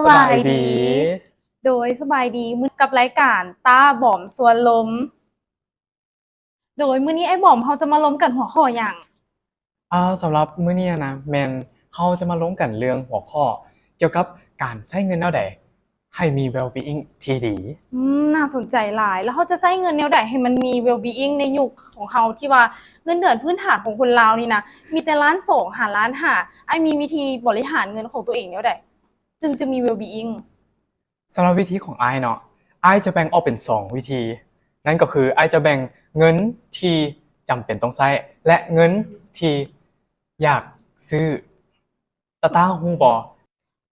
บายดีโดยสบายดีมื้อกับรายการต้าบอมสวนลมโดยมื้อนี้ไอ้บอมเราจะมาล้มกันหัวข้อหยังสำหรับมื้อนี้นะแม่นเราจะมาลงกันเรื่องหัวข้อเกี่ยวกับการใช้เงินแนวใดให้มี well-being ที่ดีน่าสนใจหลายแล้วเราจะใช้เงินแนวใดให้มันมี well-being ในยุคของเราที่ว่าเงินเดือนพื้นฐานของคนลาวนี่นะมีแต่ล้านสองหาล้านห้าไอ้มีวิธีบริหารเงินของตัวเองแนวใดจึงจะมี well-being สำหรับวิธีของอ้ายเนาะอ้ายจะแบ่งออกเป็น2วิธีนั่นก็คืออ้ายจะแบ่งเงินที่จำเป็นต้องใช้และเงินที่อยากซื้อตาฮู้บ่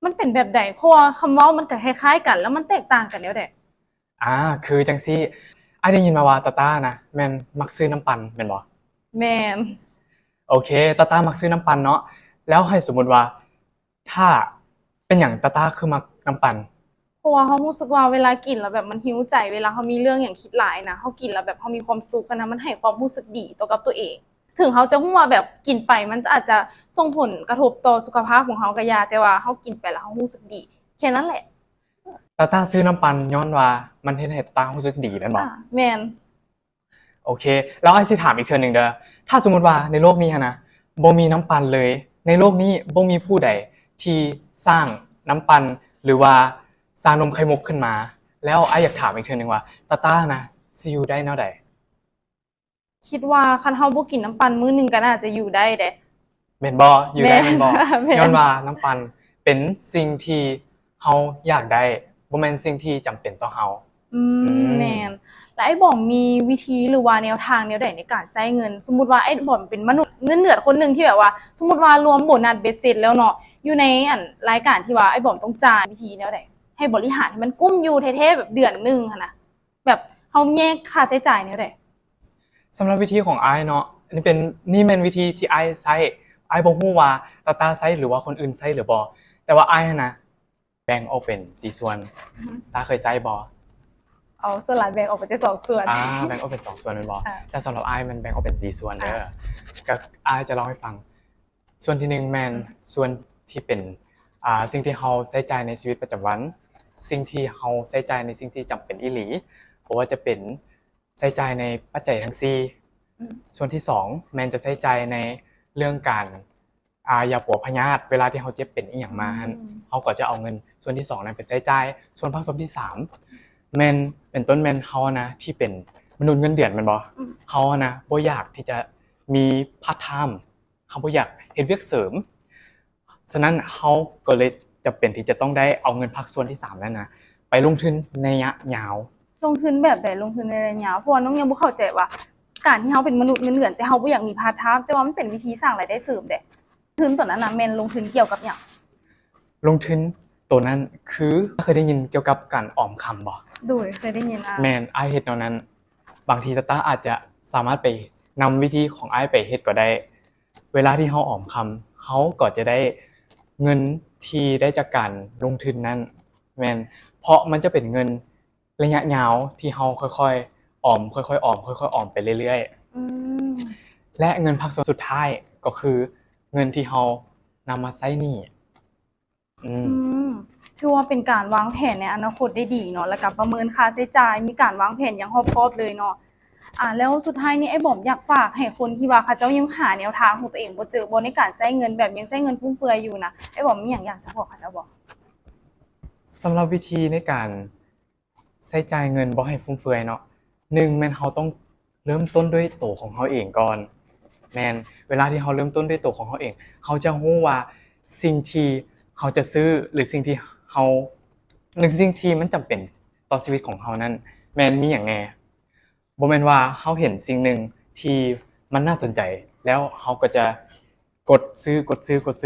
มันเป็นแบบใดเพราะว่าคำเว้ามันก็คล้ายๆกันแล้วมันแตกต่างกันแนวใดคือจังซี่อ้ายได้ยินมาว่าตานะแม่นมักซื้อน้ำปั่นแม่นบ่แม่นโอเคตามักซื้อน้ำปั่นเนาะแล้วให้สมมุติว่าถ้าเป็นหยังตาคือมักน้ำปั่น เพราะว่าเรารู้สึกว่าเวลากินแล้วแบบมันหิวใจเวลาเรามีเรื่องหยังคิดหลายนะเรากินแล้วแบบเรามีความสุขอะนะมันให้ความรู้สึกดีต่อกับตัวเองถึงเราจะรู้ว่าแบบกินไปมันอาจจะส่งผลกระทบต่อสุขภาพของเราก็ยาแต่ว่าเรากินไปแล้วเรารู้สึกดีแค่นั้นแหละตาซื้อน้ำปั่นย้อนว่ามันเฮ็ดให้ตารู้สึกดีแม่นบ่แม่นโอเคแล้วอ้ายสิถามอีกเทื่อหนึงเด้อถ้าสมมุติว่าในโลกนี้หันนะบ่มีน้ำปั่นเลยในโลกนี้บ่มีผู้ใดที่สร้างน้ำปั่นหรือว่าสร้างนมไข่มุกขึ้นมาแล้วอ้ายอยากถามอีกเทื่อหนึงว่าตานะสิอยู่ได้แนวใดคิดว่าคันเราบ่กินน้ำปั่นมื้อนึงก็น่าจะอยู่ได้เด้แม่นบ่อยู่ได้แม่นบ่ แม่น ย้อนว่าน้ำปั่นเป็นสิ่งที่เฮาอยากได้บ่แม่นสิ่งที่จำเป็นต่อเฮาแม่นแล้วไอ้บอมมีวิธีหรือว่าแนวทางแนวใดในการใช้เงินสมมุติว่าไอ้บอมเป็นมนุษย์เงินเดือนคนหนึงที่แบบว่าสมมุติว่ารวมโบนัสเบ็ดเสร็จแล้วเนาะอยู่ในรายการที่ว่าไอ้บอมต้องจ่ายวิธีแนวใดให้บริหารให้มันกุ้มอยู่แท้ๆแบบเดือนนึงหั่นน่ะแบบเฮาแยกค่าใช้จ่ายแนวใดสำหรับวิธีของอ้ายเนาะนี่แม่นวิธีที่อ้ายใช้อ้ายบ่ฮู้ว่าตาใช้หรือว่าคนอื่นใช้หรือบ่แต่ว่าอ้ายนะแบ่งออกเป็น4ส่วนตาเคยใช้บ่เอาส่วนหลายแบ่งออกเป็น2ส่วนแบ่งออกเป็น2ส่วนแม่นบ่แต่สำหรับอ้ายมันแบ่งออกเป็น4ส่วนเด้อก็อ้ายจะเล่าให้ฟังส่วนที่1แม่นส่วนที่เป็นสิ่งที่เราใช้จ่ายในชีวิตประจำวันสิ่งที่เราใช้จ่ายในสิ่งที่จำเป็นอีหลีบ่ว่าจะเป็นใช้จ่ายในปัจจัยทั้ง4ส่วนที่2แม่นจะใช้จ่ายในเรื่องการยาปัวพยาธิเวลาที่เราเจ็บเป็นอีหยังมาหั่นเราก็จะเอาเงินส่วนที่2นั้นไปใช้จ่ายส่วนผสมที่3แม่นเป็นต้นแม่นเฮานะที่เป็นมนุษย์เงินเดือนแม่นบ่เฮานะบ่อยากที่จะมีพาร์ตไทม์เฮาบ่อยากเฮ็ดเวียกเสริมฉะนั้นเฮาก็เลยจำเป็นที่จะต้องได้เอาเงินภาคส่วนที่3นั้นนะไปลงทุนในระยะยาวลงทุนแบบใดลงทุนในระยะยาวเพราะว่าน้องยังบ่เข้าใจว่าการที่เฮาเป็นมนุษย์เงินเดือนแต่เฮาบ่อยากมีพาร์ตไทม์แต่ว่ามันเป็นวิธีสร้างรายได้เสริมเด้ทุนตอนนั้นน่ะแม่นลงทุนเกี่ยวกับหยังลงทุนตัวนั้นคือเคยได้ยินเกี่ยวกับการออมคำบ่โดยเคยได้ยินแม่นอ้ายเฮ็ดแนวนั้นบางทีตาอาจจะสามารถไปนำวิธีของอ้ายไปเฮ็ดก็ได้เวลาที่เฮาออมคำเฮาก็จะได้เงินที่ได้จากการลงทุนนั้นแม่นเพราะมันจะเป็นเงินระยะยาวที่เฮาค่อยๆออมค่อยๆออมค่อยๆออมไปเรื่อยๆและเงินภาคส่วนสุดท้ายก็คือเงินที่เฮานำมาใช้หนี้ถือว่าเป็นการวางแผนในอนาคตได้ดีเนาะแล้วก็ประเมินค่าใช้จ่ายมีการวางแผนอย่างรอบคอบเลยเนาะแล้วสุดท้ายนี้ไอ้บอมอยากฝากให้คนที่ว่าเขาเจ้ายังหาแนวทางของตัวเองบ่เจอบ่ในการใช้เงินแบบยังใช้เงินฟุ่มเฟือยอยู่นะไอ้บอมมีหยังอยากจะบอกเขาเจ้าบ่สำหรับวิธีในการใช้จ่ายเงินบ่ให้ฟุ่มเฟือยเนาะ1แม่นเราต้องเริ่มต้นด้วยตัวของเราเองก่อนแม่นเวลาที่เราเริ่มต้นด้วยตัวของเราเองเราจะรู้ว่าสิ่งที่เราจะซื้อหรือสิ่งที่เราหรือสิ่งที่มันจำเป็นต่อชีวิตของเรานั้นแม่นมีหยังแหน่บ่แม่นว่าเราเห็นสิ่งหนึ่งที่มันน่าสนใจแล้วเราก็จะกดซื้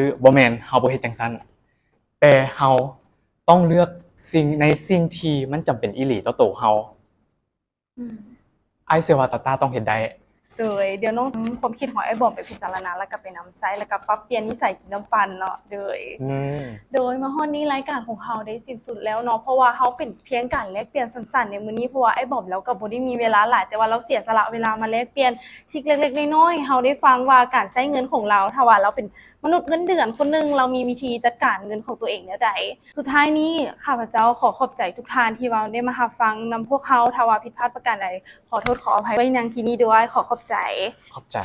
อบ่แม่นเราบ่เฮ็ดจังซั่นแต่เราต้องเลือกสิ่งที่มันจำเป็นอีหลีต่อตัวเราอ้ายเชื่อว่าตาต้องเฮ็ดได้ โดยเดี๋ยวน้องความคิดของไอ้บอมไปพิจารณาแล้วก็ไปนำใช้แล้วก็ปรับเปลี่ยนนิสัยกินน้ำปั่นเนาะโดย อืม โดยมาฮอดนี้รายการของเราได้สิ้นสุดแล้วเนาะเพราะว่าเราเป็นเพียงการแลกเปลี่ยนสั้นๆในมื้อนี้เพราะว่าไอ้บอมแล้วก็บ่ได้มีเวลาหลายแต่ว่าเราเสียสละเวลามาแลกเปลี่ยนทริกเล็กๆน้อยๆให้เราได้ฟังว่าการใช้เงินของเราถ้าว่าเราเป็นมนุษย์เงินเดือนคนหนึงเรามีวิธีจัดการเงินของตัวเองแนวใดสุดท้ายนี้ข้าพเจ้าขอขอบใจทุกท่านที่ว่าได้มารับฟังนำพวกเราถ้าว่าผิดพลาดประการใดขอโทษขออภัยไว้ณที่นี้ด้วยขอขอบใจ ขอบใจ